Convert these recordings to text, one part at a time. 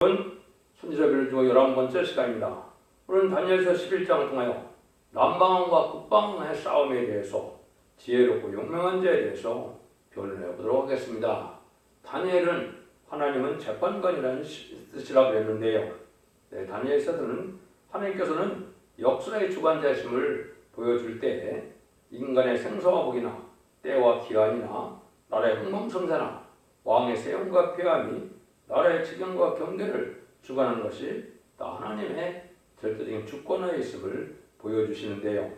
순지서비를 주고 11번째 시간입니다. 오늘은 다니엘서 11장을 통하여 남방왕과 북방왕의 싸움에 대해서 지혜롭고 용맹한 자에 대해서 변론해 보도록 하겠습니다. 다니엘은 하나님은 재판관이라는 뜻이라고 했는데요. 다니엘서는 하나님께서는 역사의 주관자이심을 보여줄 때 인간의 생사화복이나 때와 기한이나 나라의 흥망성쇠나 왕의 세움과 폐함이 나라의 지경과 경계를 주관하는 것이 다 하나님의 절대적인 주권하에 있음을 보여주시는데요.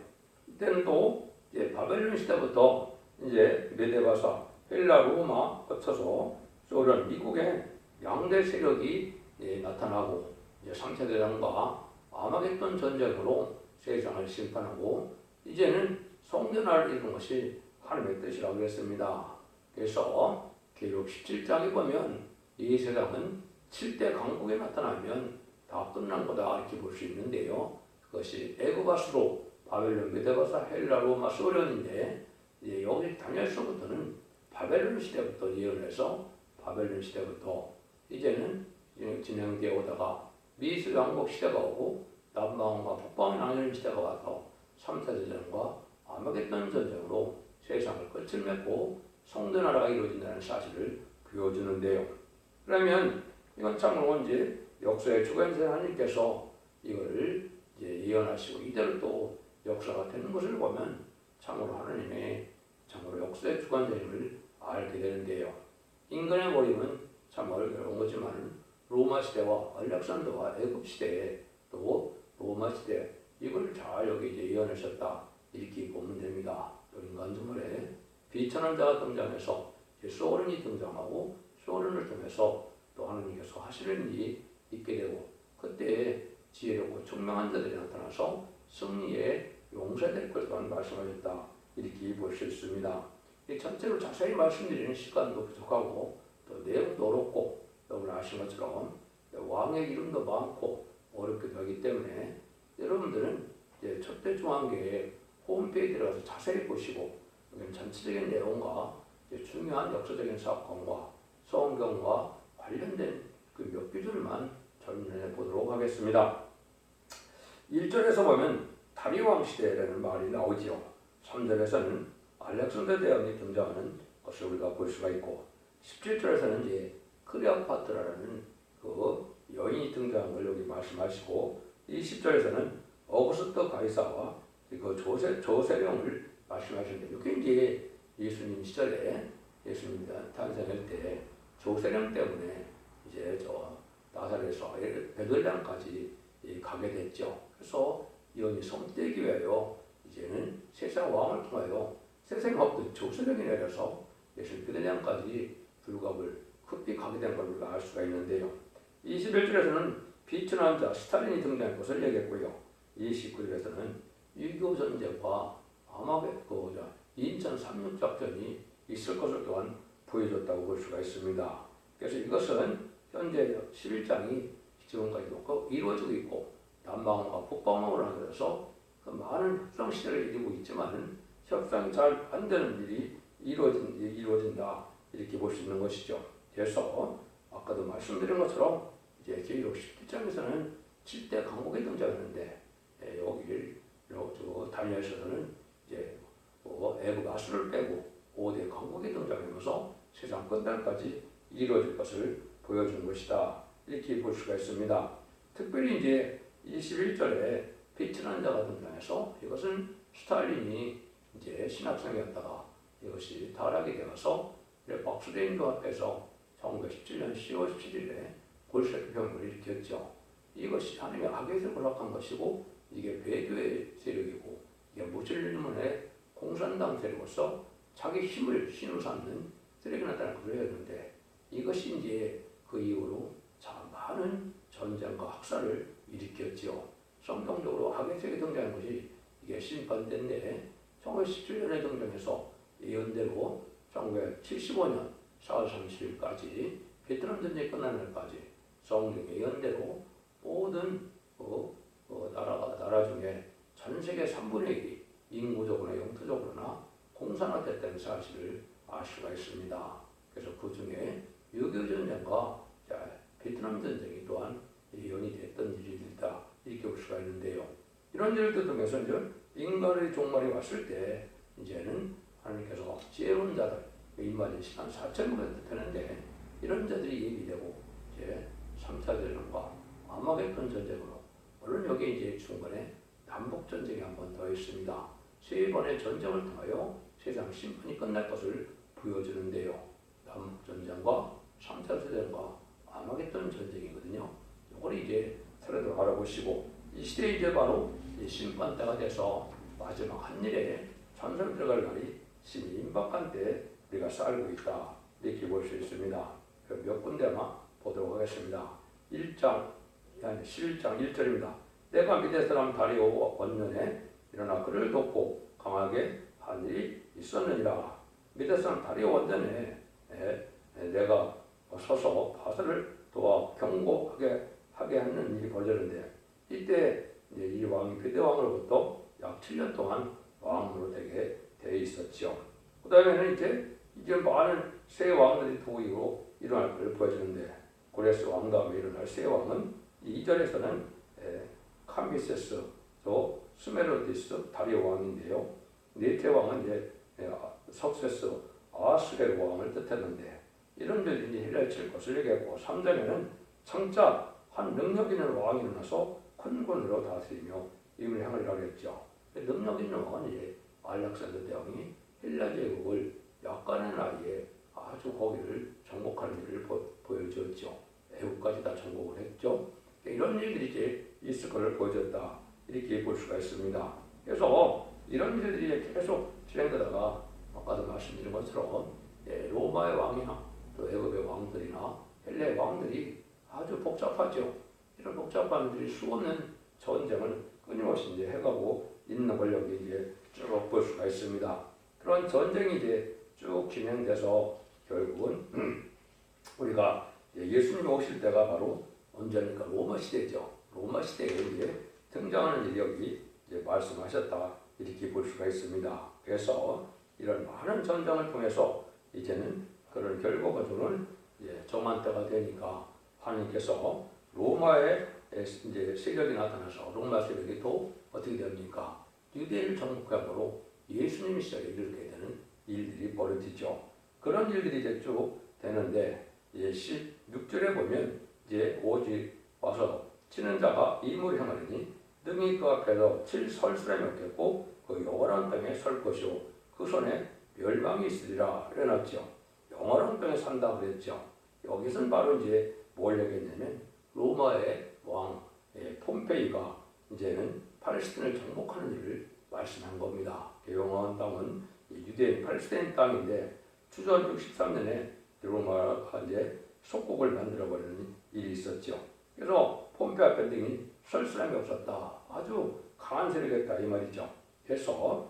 이때는 또 바벨론 시대부터 메데바사, 헬라, 로마 거쳐서 소련, 미국의 양대 세력이 나타나고 상태대전과 아마겟돈 전쟁으로 세상을 심판하고 이제는 성전화를 이루는 것이 하나님의 뜻이라고 했습니다. 그래서 계시록 17장에 보면 이 세상은 7대 강국에 나타나면 다 끝난 거다 이렇게 볼 수 있는데요. 그것이 애굽아수로 바벨론, 메데바사, 헬라, 로마, 소련인데 여기 다니엘서부터는 바벨론 시대부터 예언해서 바벨론 시대부터 이제는 진행되어 오다가 미스 왕국 시대가 오고 남방과 북방이 나뉘는 시대가 와서 3차 대전과 아마겟돈 전쟁으로 세상을 끝을 맺고 성전나라가 이루어진다는 사실을 보여주는데요. 그러면 이건 참으로 역사의 주관자 하나님께서 이걸 예언하시고 이대로 또 역사가 되는 것을 보면 참으로 하나님의 참으로 역사의 주관자임을 알게 되는데요. 인간의 모임은 참 어려운 거지만 로마 시대와 알렉산더와 애굽 시대에 또 로마 시대 이걸 잘 여기 예언하셨다 이렇게 보면 됩니다. 또 인간주물에 비천한 자가 등장해서 소련이 등장하고 소련을 통해서 또 하나님께서 하시는 일이 있게 되고 그때 지혜롭고 총명한 자들이 나타나서 승리의 용사될 것 또한 말씀하셨다 이렇게 볼 수 있습니다. 이 전체를 자세히 말씀드리는 시간도 부족하고 또 내용도 어렵고 여러분 아시는 것처럼 왕의 이름도 많고 어렵기도 하기 때문에 여러분들은 첫대 중앙교회 홈페이지에 들어가서 자세히 보시고 전체적인 내용과 중요한 역사적인 사건과 성경과 관련된 그 몇 구절만 전해 보도록 하겠습니다. 1절에서 보면 다리왕 시대라는 말이 나오지요. 3절에서는 알렉산더 대왕이 등장하는 것을 우리가 볼 수가 있고 17절에서는 클레오파트라라는 그 여인이 등장한 걸 여기 말씀하시고 20절에서는 어구스토 가이사와 그 조세령을 말씀하시는데 이게 예수님 시절에 예수님이 탄생할 때 조세령 때문에 나사렛에서 베들레헴까지 가게 됐죠. 그래서 이혼이 성되기 위하여 이제는 세상 왕을 통하여 세상의 법도 조세령이 내려서 예수님 베들레헴까지 불갑을 급히 가게 된 걸 우리가 알 수가 있는데요. 21절에서는 비천한 자 스탈린이 등장한 것을 얘기했고요. 29절에서는 6.25 전쟁과 인천 삼육작전이 있을 것을 또한 보여줬다고 볼 수가 있습니다. 그래서 이것은 현재 11장이 지금까지도 이루어지고 있고 남방과 북방으로 나눠서 그 많은 협상 시대를 이루고 있지만 협상이 잘 안 되는 일이 이루어진다 이렇게 볼 수 있는 것이죠. 그래서 아까도 말씀드린 것처럼 계시록 17장에서는 7대 강국이 등장했는데 여기 다니엘서는 애굽 아수를 빼고 5대 강국이 등장하면서 세상 끝날까지 이루어질 것을 보여주는 것이다 이렇게 볼 수가 있습니다. 특별히 21절에 비천한 자가 등장해서 이것은 스탈린이 신학생이었다가 이것이 타락이 되어서 박수레인도 앞에서 1917년 10월 17일에 볼셰비크 혁명을 일으켰죠. 이것이 하나님의 악에서 몰락한 것이고 이게 배교의 세력이고 이게 무슬림의 공산당 세력으로서 자기 힘을 신으로 삼는 세력이 나타난 것을 했는데 이것이 그 이후로 많은 전쟁과 학살을 일으켰지요. 성경적으로 악의 세력이 등장한 것이 이게 심판때인데 1917년에 등장해서 예언대로 1975년 4월 30일까지 베트남 전쟁이 끝나는 날까지 성경의 예언대로 모든 나라 중에 전 세계 3분의 1이 인구적으로나 영토적으로나 공산화됐다는 사실을 알 수가 있습니다. 그래서 그 중에 6.25 전쟁과 베트남 전쟁이 또한 예언이 됐던 일들이다 이렇게 볼 수가 있는데요. 이런 일들 통해서 이제 인간의 종말이 왔을 때 이제는 하나님께서 지혜로운 자들 인간의 시간 4,000년 되는데 이런 자들이 예비되고 이제 3차 대전과 아마겟돈 전쟁으로 물론 여기 이제 중간에 남북 전쟁이 한 번 더 있습니다. 세 번의 전쟁을 통하여 세상 심판이 끝날 것을 보여주는데요. 남북 전쟁과 3차 대전과 아마겟돈 전쟁이거든요. 이걸 이제 서로들 알아보시고 이 시대에 이제 바로 이 심판 때가 돼서 마지막 한 일에 천사로 들어갈 날이 심히 임박한 때 우리가 살고 있다 이렇게 볼 수 있습니다. 몇 군데만 보도록 하겠습니다. 1장 11장 1절입니다. 내가 미대 사람 다리오 원년에 일어나 그를 돕고 강하게 한 일이 있었느니라. 미대 사람 다리오 원년에 내가 서서 바사를 도와 경고하게 하는 일이 벌어졌는데 이때 이제 이 왕이 베데 왕으로부터 약 7년 동안 왕으로 되게 돼 있었죠. 그 다음에는 이제 많은 새 왕들이 두 이후로 일어날 것을 보여주는데 고레스 왕 다음에 일어날 새 왕은 2절에서는 카미세스 또 스메로디스 다리오 왕인데요. 넷째 왕은 이제 석세스 아스레 왕을 뜻했는데 이런 들이 이제 헬라에 칠 것을 얘기했고 3절에는 창자 한 능력 있는 왕이 일어나서 큰 권으로 다스리며 임을 향하리라 했죠. 능력 있는 왕은 이제 알렉산더 대왕이 헬라 제국을 약간의 나이에 아주 거기를 정복하는 일을 보여주었죠. 애국까지 다 정복을 했죠. 이런 일들이 이제 있을 것을 보여줬다 이렇게 볼 수가 있습니다. 그래서 이런 일들이 계속 진행되다가 아까도 말씀드린 것처럼 로마의 왕이나 또 애굽의 왕들이나 헬라의 왕들이 아주 복잡하죠. 이런 복잡한 일이 수없는 전쟁을 끊임없이 이제 해가고 있는 걸 여기 이제 쭉 볼 수가 있습니다. 그런 전쟁이 이제 쭉 진행돼서 결국은 우리가 예수님이 오실 때가 바로 언제니까 로마 시대죠. 로마 시대에 이제 등장하는 일이 여기 이제 말씀하셨다 이렇게 볼 수가 있습니다. 그래서 이런 많은 전쟁을 통해서 이제는 그런 결과가 주는 정한 때가 되니까 하나님께서 로마의 이제 세력이 나타나서 로마 세력이 또 어떻게 됩니까? 유대인을 정복함으로 예수님이 시작에 이르게 되는 일들이 벌어지죠. 그런 일들이 이제 쭉 되는데 16절에 보면 이제 오직 와서 치는 자가 이물을 향하리니 능히 그 앞에서 칠 설 사람이 없겠고 그 영원한 땅에 설 것이요 그 손에 멸망이 있으리라 그래놨죠. 영원한 땅에 산다 그랬죠. 여기서는 바로 이제 뭘 얘기했냐면 로마의 왕 폼페이가 이제는 팔레스틴을 정복하는 일을 말씀한 겁니다. 영원한 땅은 유대인 팔레스타인 땅인데 주전 63년에 로마가 이제 속국을 만들어버리는 일이 있었죠. 그래서 폼페이 앞에 등이 설 사람이 없었다. 아주 강한 세력이었다 이 말이죠. 그래서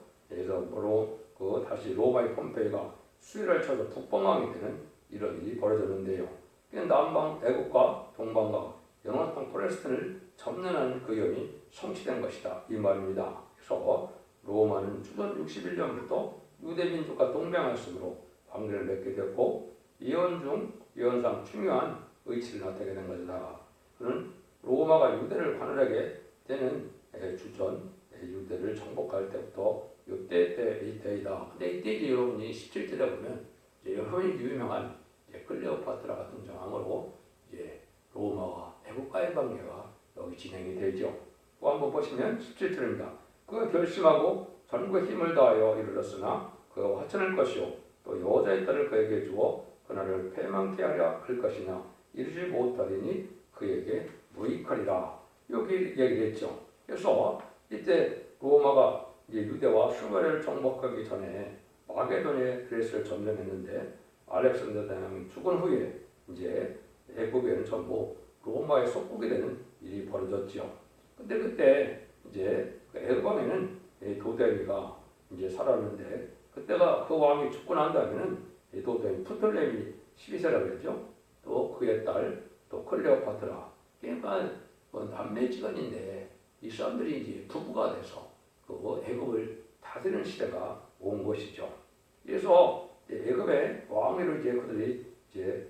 다시 로마의 폼페이가 수위를 쳐서 북방왕이 되는 이런 일이 벌어졌는데요. 남방 애국과 동방과 영원한 땅 팔레스틴을 점령하는 그 위험이 성취된 것이다 이 말입니다. 그래서 로마는 주전 61년부터 유대민족과 동맹하였으므로 관계를 맺게 됐고 예언상 중요한 의치를 나타내게 된 것이다. 그는 로마가 유대를 관할하게 되는 주전 유대를 정복할 때부터 이때 때이다. 근데 이때 여러분이 17절에 보면 여러분이 유명한 클레오파트라가 등장함으로 로마와 애국과의 관계가 여기 진행이 되죠. 또 한번 보시면 17절입니다. 그가 결심하고 전국의 힘을 다하여 이르렀으나 그가 화천할 것이요 또 여자의 딸을 그에게 주어 그날을 패망케 하려 할 것이나 이르지 못하리니 그에게 무익하리라. 여기 얘기를 했죠. 그래서 이때 로마가 유대와 수메르를 정복하기 전에 마게도니아의 그리스를 점령했는데 알렉산더 대왕이 죽은 후에 이제 애굽에는 전부 로마의 속국이 되는 일이 벌어졌죠. 근데 그때 이제 애굽 왕에는 도데미가 이제 살았는데 그때가 그 왕이 죽고 난 다음에는 도데미 프톨레미 12세라고 그랬죠. 또 그의 딸 또 클레오파트라. 그러니까 남매지간인데 이 사람들이 이제 부부가 돼서 그 애굽을 다스리는 시대가 온 것이죠. 그래서 애굽의 왕위로 이제 그들이 이제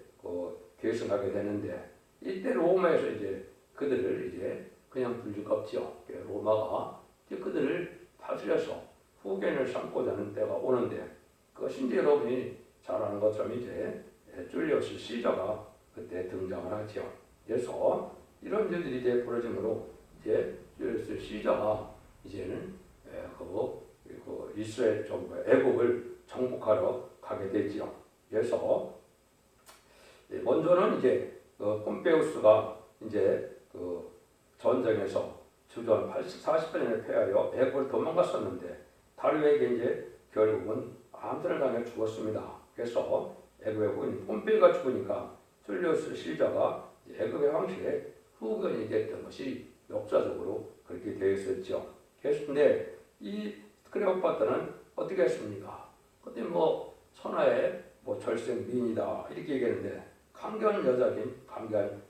계승하게 되는데 이때 로마에서 이제 그들을 이제 그냥 둘 수가 없죠. 로마가 이제 그들을 다스려서 후견을 삼고자 하는 때가 오는데, 그것이 이제 여러분이 잘 아는 것처럼 이제 줄리어스 시저가 그때 등장을 하죠. 그래서 이런 일들이 이제 벌어짐으로 이제 줄리어스 시저가 이제는 그 이스라엘 정부 애국을 정복하러 가게 되죠. 그래서 먼저는 이제 폼페우스가 이제 그 전쟁에서 주전 40년을 패하여 애국을 도망갔었는데 다리오에게 이제 결국은 암살을 당해 죽었습니다. 그래서 애국의 후인 폼페이가 죽으니까 줄리우스 시저가 애국의 황실의 후견이 됐던 것이 역사적으로 그렇게 되어 있었죠. 그런데 이 클레오파트라는 어떻게 했습니까? 그때 뭐 천하의 뭐 절생 미인이다 이렇게 얘기했는데 강교한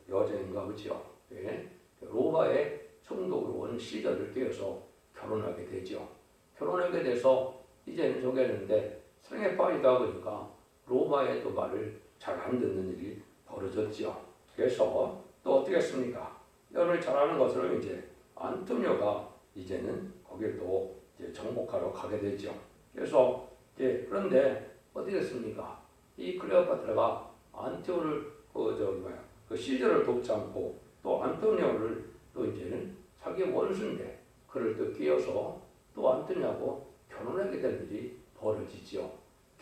여자인가 보죠. 예? 로마의 총독으로 온 시저를 띄어서 결혼하게 되죠. 결혼하게 돼서 이제는 저기했는데 사랑에 빠지다 보니까 로마의 또 말을 잘 안 듣는 일이 벌어졌죠. 그래서 또 어떻게 했습니까? 여러분이 잘 아는 것으로 이제 안토니오가 이제는 거기를 또 이제 정복하러 가게 되죠. 그래서 이제 그런데 어떻게 했습니까? 이 클레오파트라가 안토니오를 그 시저를 돕지 않고 또 안토니오를 또 이제는 자기 원수인데 그를 또 끼어서 또 안토니오하고 결혼하게 되는 일이 벌어지죠.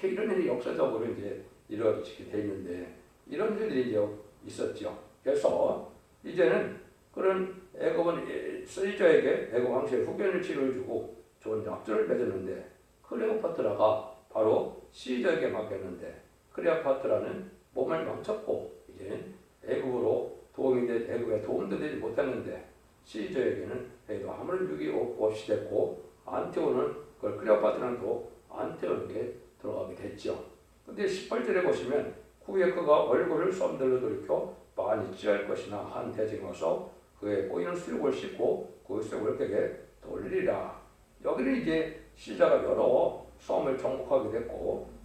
이런 일이 역사적으로 이제 이루어지게 돼 있는데 이런 일들이 이제 있었죠. 그래서 이제는 그런 애굽은 시저에게 애굽 황실의 후견을 치료해주고 좋은 약조를 맺었는데 클레오파트라가 바로 시저에게 맡겼는데 클레오파트라는 몸을 망쳤고 이제 애굽에 도움도 되지 못했는데 시저에게는 그래도 아무런 유익이 없이 됐고 안티오는 그걸 클레오파트라는 또 안티오에게 들어가게 됐죠. 근데 18절에 보시면 후에 그가 얼굴을 썸들로 돌이켜 많이 찌할 것이나 한 대중에 와서 그의 꼬이는 수욕을 씻고 그 수욕을 그에게 돌리리라. 여기는 이제 시저가 여러 섬을 정복하게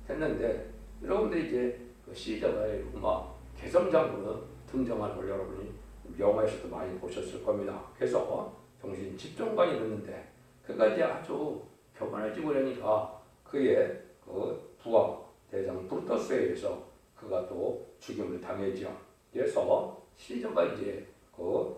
됐는데 여러분들이 이제 그 시저가 로마 개성장으로 등장하는 걸 여러분이 영화에서도 많이 보셨을 겁니다. 그래서 정신 집중관이 됐는데 그가 이제 아주 격언해지고 그러니까 그의 그 부하 대장 브루터스에 의해서 그가 또 죽임을 당했죠. 그래서 시저가 이제 그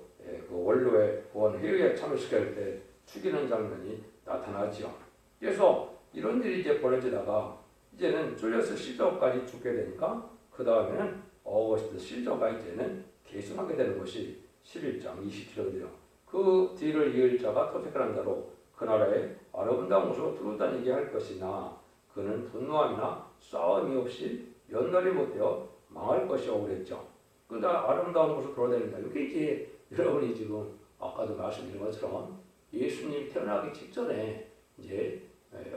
원로의 회의에 참여시킬 때 죽이는 장면이 나타나죠. 그래서 이런 일이 이제 벌어지다가 이제는 줄리어스 시저까지 죽게 되니까 그 다음에는 어거스트 시저가 이제는 계승하게 되는 것이 11장 27절이요. 그 뒤를 이을 자가 토색한 자로 그 나라에 아름다운 곳으로 두루다니게 할 것이나 그는 분노함이나 싸움이 없이 연달이 못되어 망할 것이라고 그랬죠. 그러다 아름다운 곳으로 돌아다닌다. 이게 이제 여러분이 지금 아까도 말씀드린 것처럼 예수님이 태어나기 직전에 이제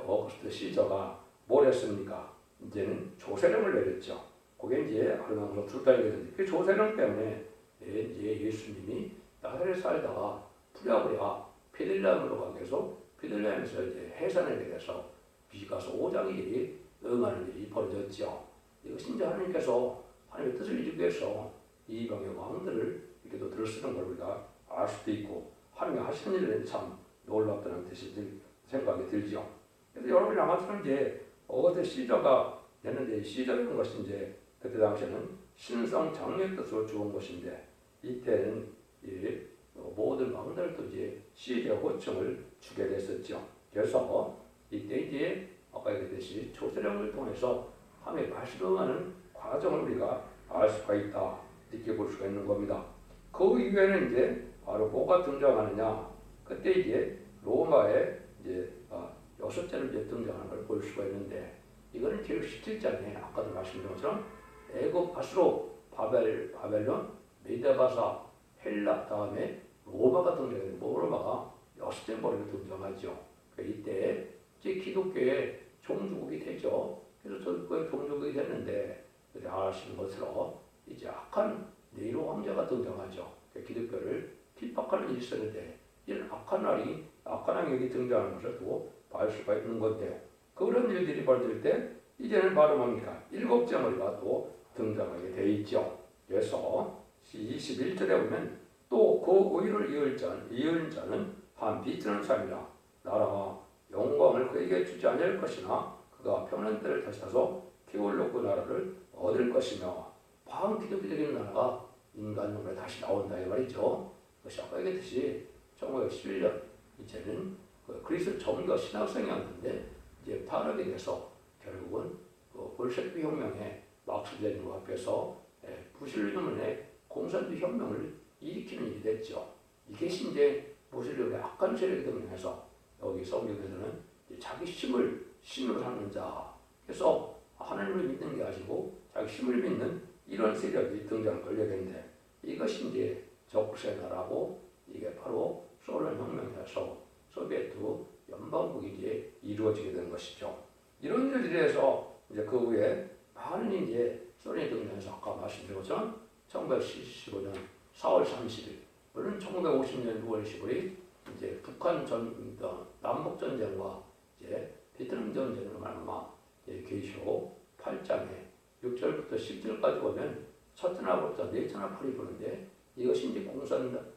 어거스트 시저가 뭘 했습니까? 이제는 조세령을 내렸죠. 그게 이제 아름다운 곳으로 두루다니게 되는데 그 조세령 때문에 이제 예수님이 나사렛에 살다가 부랴부랴 베들레헴으로 가게 해서 베들레헴에서 이제 해산하게 돼서 비가서 5장이 응하는 일이 벌어졌죠. 이것이 이제 하나님께서 하나님의 뜻을 이루기 위해서 이방의 왕들을 이렇게 또 들쓰는 걸 우리가 알 수도 있고 하나님이 하신 일은 참 놀랍다는 뜻이 생각이 들죠. 그래서 여러분이 아마처럼 이제 어거스트 시저가 됐는데 시저라는 것이 이제 그때 당시에는 신성 장례의 뜻으로 죽은 것인데 이때는 모든 왕들도 이제 시저 호칭을 주게 됐었죠. 그래서 이때 이제 아까 얘기했듯이 조세령을 통해서 하나님의 말씀하는 과정을 우리가 알 수가 있다 이렇게 볼 수가 있는 겁니다. 그 이후에는 이제 바로 뭐가 등장하느냐? 그때 이제 로마의 이제 여섯째로 이제 등장하는 걸 볼 수가 있는데 이거는 제일 17장에 아까도 말씀드린 것처럼 애굽, 아수르, 바벨론, 메데바사, 헬라 다음에 로마가 등장해요. 로마가 여섯째 머리로 등장하죠. 이때 이제 기독교의 종주국이 되죠. 그래서 저도 종주국이 됐는데 아시는 것처럼 이제 악한 네로 황제가 등장하죠. 기독교를 핍박하는 일이 있었는데 이런 악한 왕이 등장하는 것을 또 알 수가 있는 건데요. 그런 일들이 벌어질 때 이제는 바로 뭡니까? 7째 머리가 또 등장하게 돼 있죠. 그래서 21절에 보면 또 그 의를 이을 자는 한 빚지는 삶이라 나라와 영광을 그에게 주지 아니할 것이나 그가 평안한 때를 다시다서 기울로 그 나라를 얻을 것이며 반기독교적인 나라가 인간으로 다시 나온다 이 말이죠. 그것이 아까 얘기했듯이 1911년 이제는 그리스 정교 신학성이었는데 이제 탄압이 돼서 결국은 볼셰비크 혁명에 막수되는 것 앞에서 무슬림의 공산주의 혁명을 일으키는 일이 됐죠. 이것이 이제 무슬림의 악한 세력에 등장해서 여기 성경에서는 자기 신으로 삼는 자, 그래서 하나님을 믿는 게 아니고 자기 힘을 믿는 이런 세력이 등장을 걸려겠는데 이것이 이제 적세 나라고 이게 바로 소련 혁명에서 소비에트 연방국이 이제 이루어지게 된 것이죠. 이런 일들에서 이제 그 후에 많은 이제 소련이 등장해서 아까 말씀드린 것처럼 1975년 4월 30일, 물론 1950년 6월 15일 이제 북한 남북 전쟁과 이제 베트남 전쟁으로 말하면 계시록 8장에 6절부터 10절까지 보면 첫째 날부터 넷째 날 팔이 보는데 이것이 이제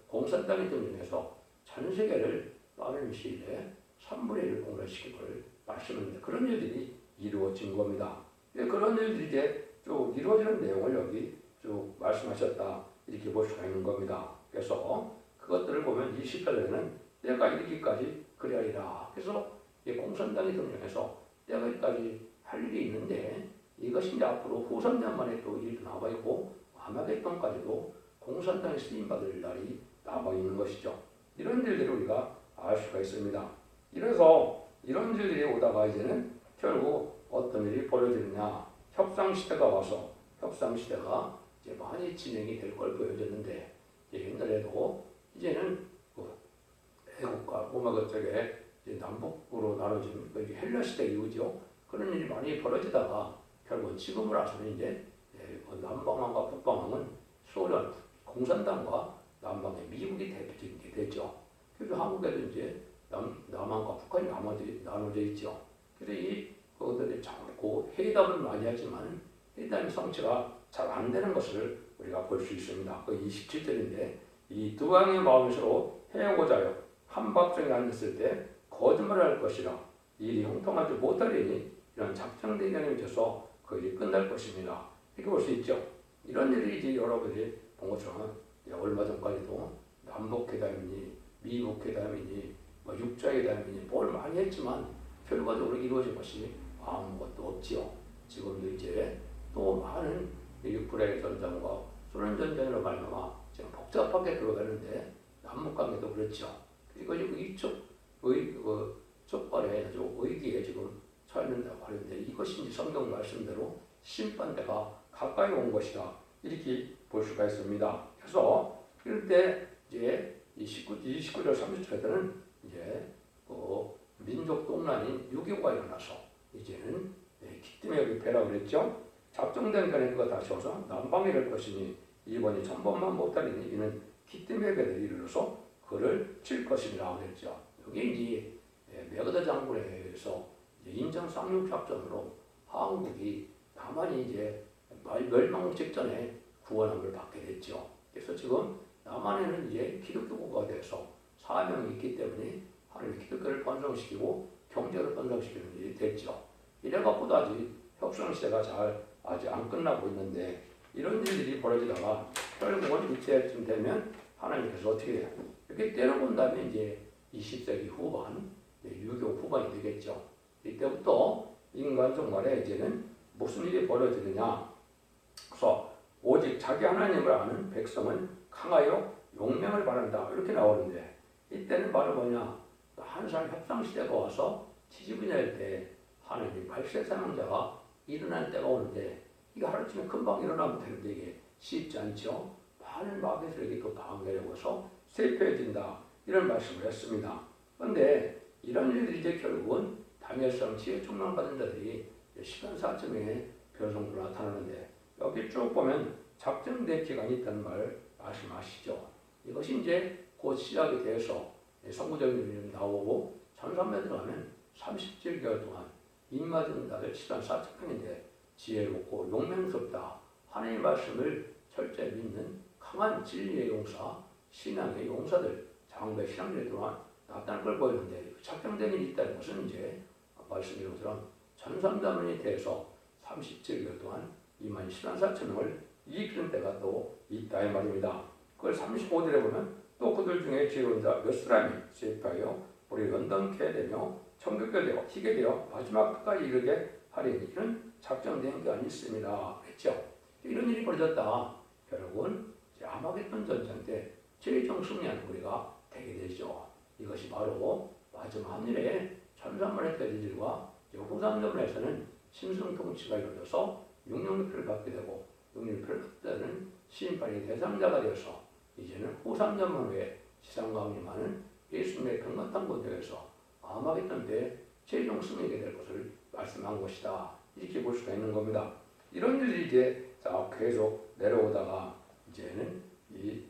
공산당이 등장해서 전 세계를 빠른 시일에 3분의 1을 공략시킨 걸 말씀하는데 그런 일들이 이루어진 겁니다. 그런 일들이 이제 쭉 이루어지는 내용을 여기 쭉 말씀하셨다 이렇게 볼 수가 있는 겁니다. 그래서 그것들을 보면 20절에는 때가 이르기까지 그리하리라. 그래서 공산당이 등장해서 때가 이르기까지 할 일이 있는데 이것이 이제 앞으로 후선전만에 또 일도 남아 있고 아마겟돈까지도 공산당에 쓰임 받을 날이 남아 있는 것이죠. 이런 일들을 우리가 알 수가 있습니다. 이래서 이런 일들이 오다가 이제는 결국 어떤 일이 벌어지느냐, 협상 시대가 와서 협상 시대가 이제 많이 진행이 될 걸 보여졌는데 옛날에도 이제는 애국과 로마 그쪽에 남북으로 나눠진 헬라 시대 이후죠. 그런 일이 많이 벌어지다가 결국은 지금을 와서는 이제 남방왕과 북방왕은 소련 공산당과 남방의 미국이 대표적인 게 되죠. 그래서 한국에도 이제 남한과 북한이 나눠져 있죠. 그래서 그것들이 자꾸 회담을 많이 하지만 회담의 성취가 잘 안 되는 것을 우리가 볼 수 있습니다. 그 27절인데 이 두 왕의 마음이 서로 해오고자 하여 한 밥상에 앉았을 때 거짓말을 할 것이라 일이 형통하지 못하리니 이런 작전 대결에 비춰서 그 일이 끝날 것입니다. 이렇게 볼 수 있죠. 이런 일이 이제 여러분들이 본 것처럼 얼마 전까지도 남북회담이니 미북회담이니 육자회담이니 뭘 많이 했지만 결과적으로 이루어진 것이 아무것도 없지요. 지금도 이제 또 많은 유크레인 전쟁과 소련 전쟁으로 말미암아 지금 복잡하게 들어가는데 남북 관계도 그렇죠. 그리고 지금 이쪽 족발에 의기에 지금 처했는다고 하는데 이것이 이제 성경 말씀대로 심판대가 가까이 온 것이다 이렇게 볼 수가 있습니다. 그래서 이럴 때 이제 29절 30절에는 이제 민족 동란인 6.25가 일어나서 이제는 기뜸의 배라고 그랬죠. 작정된 간에 그가 다시 와서 남방에 갈 것이니 일본이 전범만 못하리니 이는 기뜸의 배를 이르러서 그를 칠 것이라고 그랬죠. 여기 이제 메가더 장군에 의해서 인천 쌍육 작전으로 한국이 남한이 이제 멸망 직전에 구원함을 받게 됐죠. 그래서 지금 남한에는 이제 기독교국가가 돼서 사명이 있기 때문에 하나님이 기독교를 번성시키고 경제를 번성시키는 일이 됐죠. 이래갖고도 아직 협상시대가 아직 안 끝나고 있는데 이런 일들이 벌어지다가 결국은 이때쯤 되면 하나님께서 어떻게 해요? 이렇게 때려본 다음에 이제 20세기 후반, 유교 후반이 되겠죠. 이때부터 인간 종말에 이제는 무슨 일이 벌어지느냐. 그래서 오직 자기 하나님을 아는 백성은 강하여 용맹을 바란다. 이렇게 나오는데 이때는 바로 뭐냐. 한살 협상시대가 와서 지지분야일 때 하나님 발세 사명자가 일어날 때가 오는데 이게 하루쯤에 금방 일어나면 되는데 이게 쉽지 않죠. 많은 마귀들에게 그 방해를 해서 쇠퇴해진다. 이런 말씀을 했습니다. 그런데 이런 일들이 이제 결국은 다니엘상 지혜 충만 받은 자들이 시간사쯤에 변성으로 나타나는데 여기 쭉 보면 작정된 기간이 있다는 말 말씀하시죠. 이것이 이제 곧 시작이 돼서 선구적인 일이 나오고 전산면 들어가면 37개월 동안 입맞은 자들 시간 4천명인데 지혜롭고 용맹스럽다. 하나님의 말씀을 철저히 믿는 강한 진리의 용사, 신앙의 용사들, 장배 신앙들에 들어와 나타날 걸 보이는데 착정된 일이 있다는 것은 이제 말씀드린 것처럼 전삼자문에 대해서 37개월 동안 21,4천명을 이기는 때가 또 있다 이 말입니다. 그걸 35절에 보면 또 그들 중에 지혜로운 자 몇 사람이 세입하여 우리 연단케 되며 청격게 되어 희게 되어 마지막까지 이르게 하리니 이런 작정된 게 있습니다. 그랬죠. 이런 일이 벌어졌다. 결국은 아마겟돈 전쟁 때 최종 승리하는 우리가 되게 되죠. 이것이 바로 마지막 하늘에 천사만의 대지들과 후삼전문에서는 심승통치가 이루어져서 육령표를 받게 되고 육령표를 받게 되는 시인파의 대상자가 되어서 이제는 후삼전문 후에 지상 가운데 많은 예수님의 병마탄 군대에서 아마겟돈 때 최종 승리하게 될 것을 말씀한 것이다. 이렇게 볼 수가 있는 겁니다. 이런 일이 이제 계속 내려오다가 이제는 이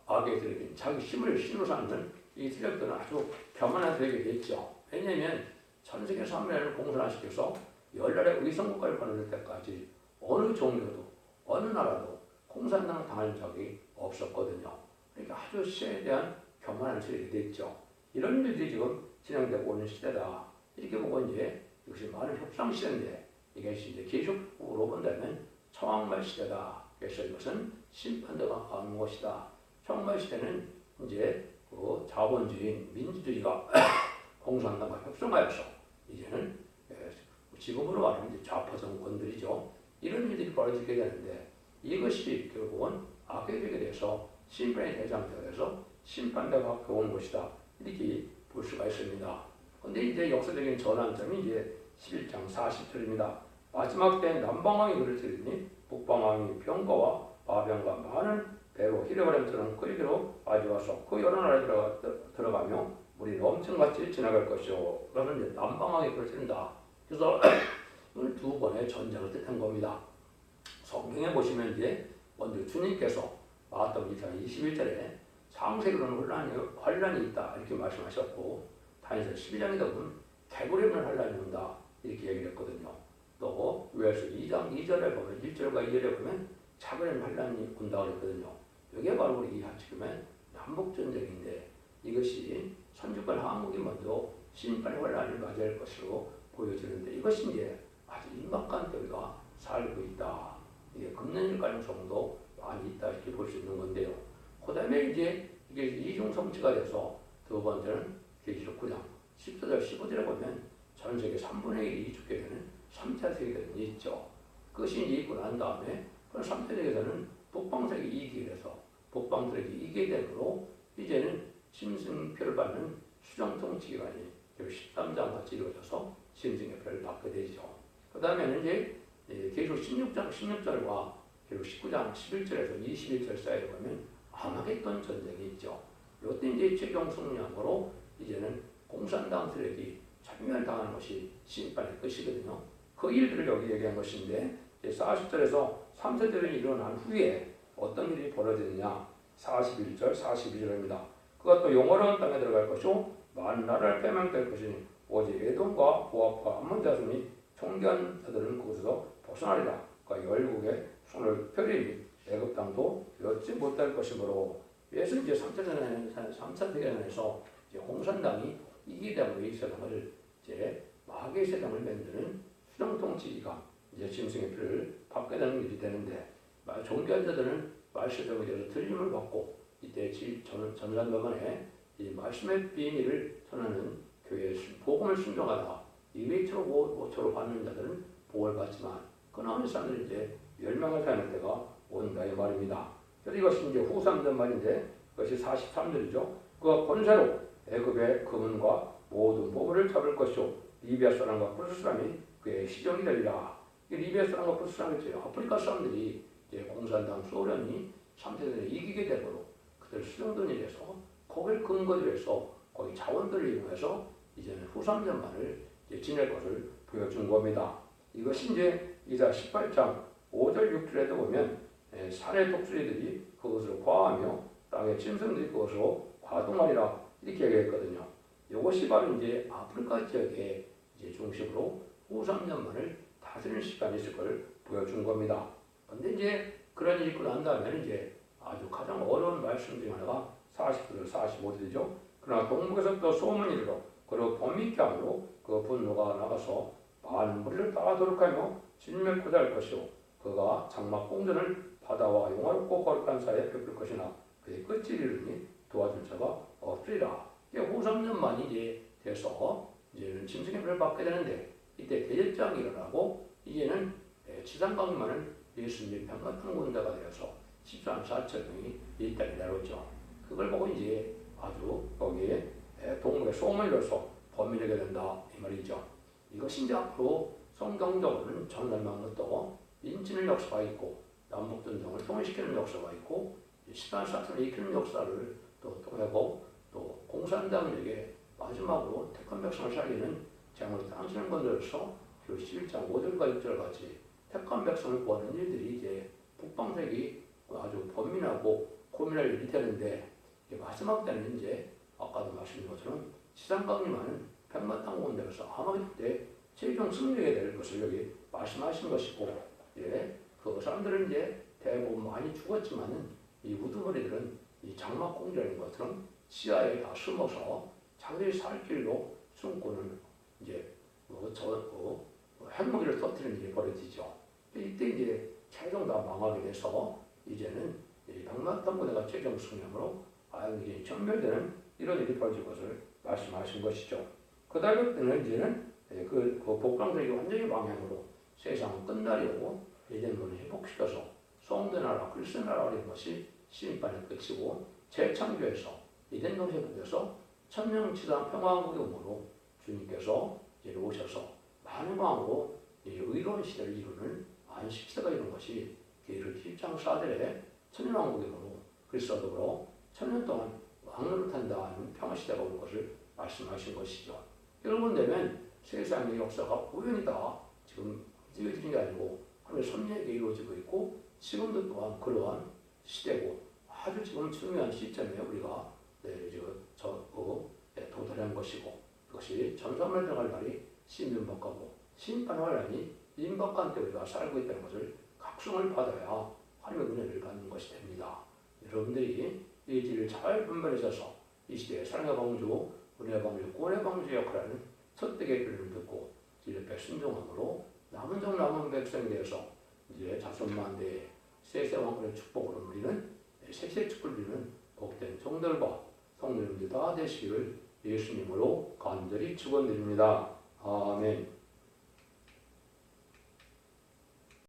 악의 세력인 자기 힘을 신으로 삼는 이 세력들은 아주 교만한 세력이 됐죠. 왜냐하면 전 세계 3분의 1을 공산화시켜서 열날의 의성국가를 거느릴 때까지 어느 종교도 어느 나라도 공산당을 당할 적이 없었거든요. 그러니까 아주 시대에 대한 교만한 세력이 됐죠. 이런 일들이 지금 진행되고 있는 시대다. 이렇게 보고 이제 이것이 많은 협상 시대인데 이것이 이제 계속으로 본다면 청왕말 시대다. 그래서 이것은 심판대가 가는 것이다. 청왕말 시대는 이제 그 자본주의, 민주주의가 공산당과 협상하여서 이제는 지금으로 말하면 이제 좌파 정권들이죠. 이런 일들이 벌어지게 되는데 이것이 결국은 악의 되게 돼서 심판의 대상자가 돼서 심판대가 온 것이다. 이렇게 볼 수가 있습니다. 그런데 이제 역사적인 전환점이 이제 11장 40절입니다. 마지막 때 남방왕이 그를 들으니 북방왕이 병거와 마병과 많은 배로 히레바렘처럼 끓이기로 가져와서 그 여러 나라에 들어가며 물이 엄청같이 지나갈 것이요. 그러면 이제 남방왕이 그를 들은다. 그래서 오늘 두 번의 전쟁을 뜻한 겁니다. 성경에 보시면 이제 먼저 주님께서 마태복음 2장 21절에 창세기로는 환란이 있다 이렇게 말씀하셨고 다니엘 12장에 보면 개구리는 환란이 온다 이렇게 얘기를 했거든요. 또 요엘서 2장 2절에 보면 1절과 2절에 보면 작은 환란이 온다 그랬거든요. 이게 바로 우리 지금의 남북전쟁인데 이것이 선주권 한국이 먼저 심판의 환란을 맞이할 것으로 보여지는데 이것이 이제 아주 임박한 때 우리가 살고 있다. 이게 금년일 가능성도 많이 있다 이렇게 볼 수 있는 건데요. 그 다음에 이제 이게 이중성취가 돼서 두 번째는 계시록 9장 14절 15절에 보면 전 세계 3분의 1이 죽게 되는 3차 세계대전이 있죠. 그것이 이제 있고 난 다음에 그런 3차 세계대전은 북방세력이 이기게 돼서 북방세력이 이기게 되므로 이제는 심승표를 받는 수정통치기관이 13장 같이 이루어져서 심승표를 받게 되죠. 그 다음에는 이제 계시록 16장 16절과 그리고 19장 11절에서 21절 사이에 보면 아마겟돈 전쟁이 있죠. 이때 이제 최종 승리함으로 이제는 공산당 세력이 전멸당하는 것이 심판의 끝이거든요. 그 일들을 여기 얘기한 것인데 40절에서 3세절이 일어난 후에 어떤 일이 벌어지느냐 41절 42절입니다. 그가 또 영원한 땅에 들어갈 것이요 많은 나라를 빼망될 것이니 오직 에돔과 모압과 암몬 자손이 존귀한 자들은 그곳에서 벗어나리라. 그가 열국의 손을 펴리니 애굽 땅도 여지 못할 것이므로 그래서 이제 3차 대전에서 공산당이 이기게 되면 이 세상을 이제 마귀의 세상을 만드는 수정통치기가 이제 짐승의 피를 받게 되는 일이 되는데 종교한 자들은 말씀에 대해서 들림을 받고 이때 전산 동안에 이 말씀의 비밀을 전하는 교회의 복음을 순종하다 200초로 5초로 받는 자들은 복을 받지만 그 나머지 사람들이 이제 멸망을 당할 때가 온다 이 말입니다. 그래서 이것이 이제 후삼전 말인데 그것이 43절이죠. 그가 권세로 애굽의 금은과 모든 보물을 잡을 것이요 리비아 사람과 프루스 사람이 그의 시종이 되리라. 이 리비아 사람과 프루스 사람이 아프리카 사람들이 이제 공산당 소련이 3세대에 이기게 되므로 그들 수정돈이 돼서 거기를 근거로 해서 거기 자원들을 이용해서 이제는 후삼전만을 지낼 것을 보여준 겁니다. 이것이 이제 이사 18장 5절 6절에도 보면 산의 독수리들이 그것으로 과하며 땅의 짐승들이 그것으로 과동하리라 이렇게 얘기했거든요. 이것이 바로 이제 아프리카 지역의 이제 중심으로 후삼전만을 다스리는 시간이 있을 걸 보여준 겁니다. 그런데 이제 그런 일이 있고 난 다음에는 이제 아주 가장 어려운 말씀 중 하나가 40절, 45절이죠. 그러나 동북에서 또 소문이 이르러 그로 범있게 함으로 그 분노가 나가서 많은 무리를 다 도륙하며 진멸코자 할 것이요 그가 장막 공전을 바다와 용화롭고 거룩한 사이에 베풀 것이나 그의 끝이 이르니 도와줄 자가 없으리라. 이게 후3년만이 이제 돼서 이제는 짐승의 표를 받게 되는데 이때 대제장이 일어나고 이제는 지상강만은 예수님이 병같은 군대가 되어서 14만 4천 명이 이 땅에 내려오죠. 그걸 보고 이제 아주 거기에 동물의 소문이 일어서 범인에게 된다 이 말이죠. 이것이 이제 앞으로 성경적으로는 전날만부터 인치는 역사가 있고 남북전쟁을 통일시키는 역사가 있고 14만 4천을 일으키는 역사를 또 통하고 또 공산당에게 마지막으로 택한 백성을 살리는 재물을 당신을 건드려서 11장 5절과 6절 같이 택한 백성을 구하는 일들이 이제 북방색이 아주 범민하고 고민할 일이 되는데 마지막 때는 이제 아까도 말씀드린 것처럼 시상강림하는 백만 땅 군대에서 하마기 때 최종 승리하게 될 것을 여기 말씀하신 것이고 그 사람들은 이제 대부분 많이 죽었지만은 이 우두머리들은 이 장막 공주라는 것처럼 시야에 다 숨어서 자기들이 살 길로 숨고는 이제 핵무기를 터뜨리는 일이 벌어지죠. 이때 이제 최종 다 망하게 돼서 이제는 백만탄부대가 최종 승리함으로 이제 전멸되는 이런 일이 벌어질 것을 말씀하신 것이죠. 그 다음에 때는 이제는 그 복강대기 완전히 방향으로 세상은 끝나려고 에덴문을 회복시켜서 송대나라 그리스나라 이런 것이 심판의 끝이고 재창조해서 에덴문을 회복해서 천명치상 평화국의 주님께서 이제 오셔서 만왕으로 의로운 시대를 이루는 안식시대가 이룬 것이 계를 10장 4절에 천년왕국의 그리스도로 천년 동안 왕노릇한다는 평화시대가 올 것을 말씀하신 것이죠. 여러분 되면 세상의 역사가 우연이다 지금 이루어지는 게 아니고 하나님의 섭리에게 이루어지고 있고 지금도 또한 그러한 시대고 아주 지금 중요한 시점에 우리가 도달한 것이고 그것이 전사말 들어갈 날이 신민박하고 심판할 날이 임박한 때 우리가 살고 있다는 것을 각성을 받아야 하나님의 은혜를 받는 것이 됩니다. 여러분들이 이 길을 잘 분별하셔서 이 시대의 사랑의 방주, 은혜의 방주, 구원의 방주 역할하는 첫대의 길을 듣고 진리에 순종함으로 남은 종 남은 백성에 대해서 이제 자손만대의 세세왕국의 축복으로 누리는 세세 축복을 누리는 복된 종들과 성도님들 다 되시기를 예수님으로 간절히 축원드립니다. 아멘.